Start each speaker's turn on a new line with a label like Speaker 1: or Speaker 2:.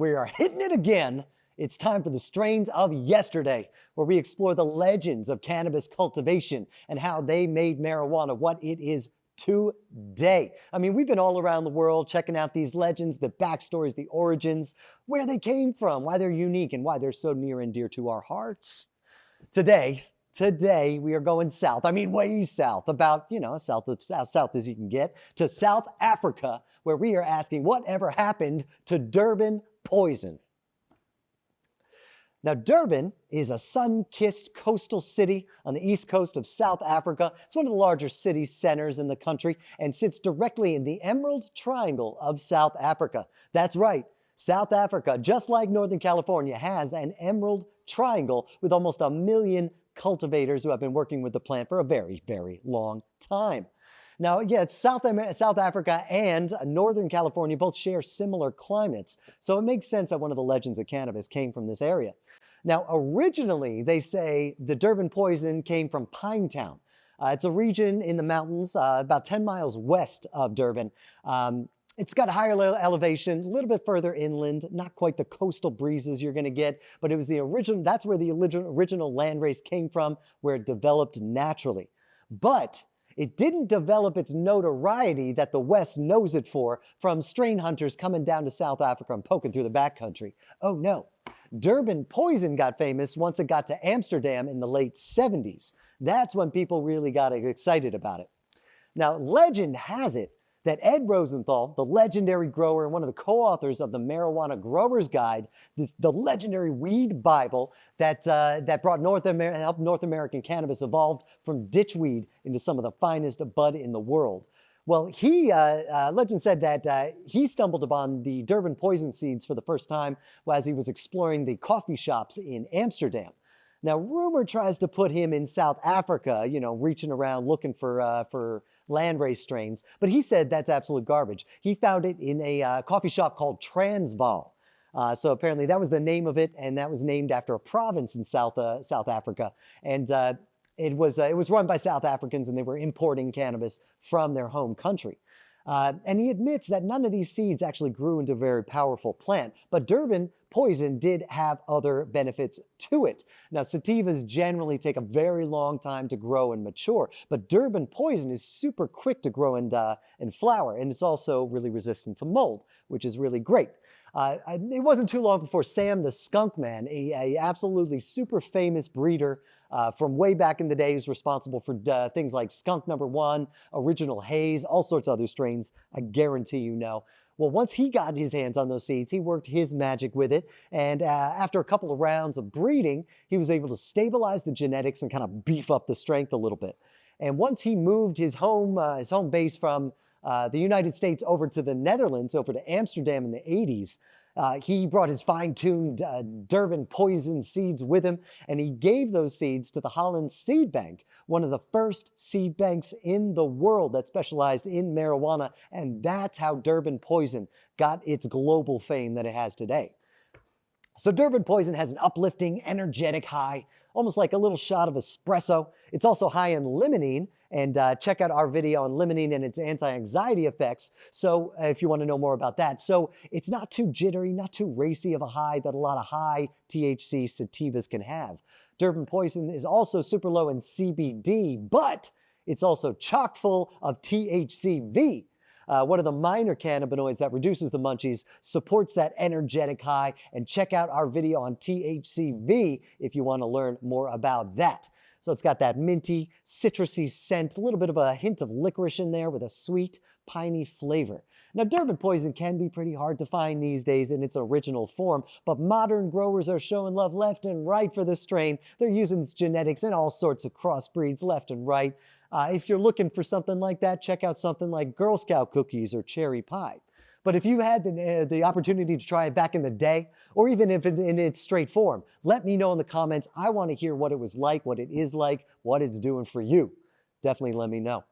Speaker 1: we are hitting it again. It's time for the strains of yesterday, where we explore the legends of cannabis cultivation and how they made marijuana what it is today. I mean, we've been all around the world checking out these legends, the backstories, the origins, where they came from, why they're unique, and why they're so near and dear to our hearts. Today we are going south. I mean, way south, about, south as you can get, to South Africa, where we are asking whatever happened to Durban Poison. Now, Durban is a sun-kissed coastal city on the east coast of South Africa. It's one of the larger city centers in the country and sits directly in the Emerald Triangle of South Africa. That's right, South Africa, just like Northern California, has an Emerald Triangle with almost 1 million cultivators who have been working with the plant for a very, very long time. Now, yeah, South Africa and Northern California both share similar climates, so it makes sense that one of the legends of cannabis came from this area. Now, originally, they say the Durban Poison came from Pinetown. It's a region in the mountains about 10 miles west of Durban. It's got a higher elevation, a little bit further inland, not quite the coastal breezes you're going to get, but it was the original, that's where the original landrace came from, where it developed naturally. But it didn't develop its notoriety that the West knows it for, from strain hunters coming down to South Africa and poking through the backcountry. Oh no. Durban Poison got famous once it got to Amsterdam in the late 70s. That's when people really got excited about it. Now, legend has it that Ed Rosenthal, the legendary grower and one of the co-authors of the Marijuana Grower's Guide, the legendary weed Bible that brought helped North American cannabis evolve from ditchweed into some of the finest bud in the world. Well, legend said that he stumbled upon the Durban Poison seeds for the first time as he was exploring the coffee shops in Amsterdam. Now, rumor tries to put him in South Africa, reaching around looking for landrace strains, but he said that's absolute garbage. He found it in a coffee shop called Transvaal. So apparently that was the name of it, and that was named after a province in South Africa. And it was run by South Africans, and they were importing cannabis from their home country. And he admits that none of these seeds actually grew into a very powerful plant, but Durban Poison did have other benefits to it. Now, sativas generally take a very long time to grow and mature, but Durban Poison is super quick to grow and flower, and it's also really resistant to mold, which is really great. It wasn't too long before Sam the Skunk Man, a absolutely super famous breeder from way back in the day, who's responsible for things like Skunk Number 1, Original Haze, all sorts of other strains, I guarantee you know. Well, once he got his hands on those seeds, he worked his magic with it, and after a couple of rounds of breeding, he was able to stabilize the genetics and kind of beef up the strength a little bit. And once he moved his home base from the United States over to the Netherlands, over to Amsterdam in the 80s, he brought his fine-tuned Durban Poison seeds with him, and he gave those seeds to the Holland Seed Bank, one of the first seed banks in the world that specialized in marijuana, and that's how Durban Poison got its global fame that it has today. So Durban Poison has an uplifting, energetic high, almost like a little shot of espresso. It's also high in limonene, and check out our video on limonene and its anti-anxiety effects, so if you want to know more about that. So it's not too jittery, not too racy of a high that a lot of high THC sativas can have. Durban Poison is also super low in CBD, but it's also chock full of THCV. One of the minor cannabinoids that reduces the munchies, supports that energetic high, and check out our video on THCV if you want to learn more about that. So it's got that minty, citrusy scent, a little bit of a hint of licorice in there with a sweet, piney flavor. Now, Durban Poison can be pretty hard to find these days in its original form, but modern growers are showing love left and right for this strain. They're using its genetics in all sorts of crossbreeds left and right. If you're looking for something like that, check out something like Girl Scout cookies or cherry pie. But if you had the opportunity to try it back in the day, or even if it's in its straight form, let me know in the comments. I want to hear what it was like, what it is like, what it's doing for you. Definitely let me know.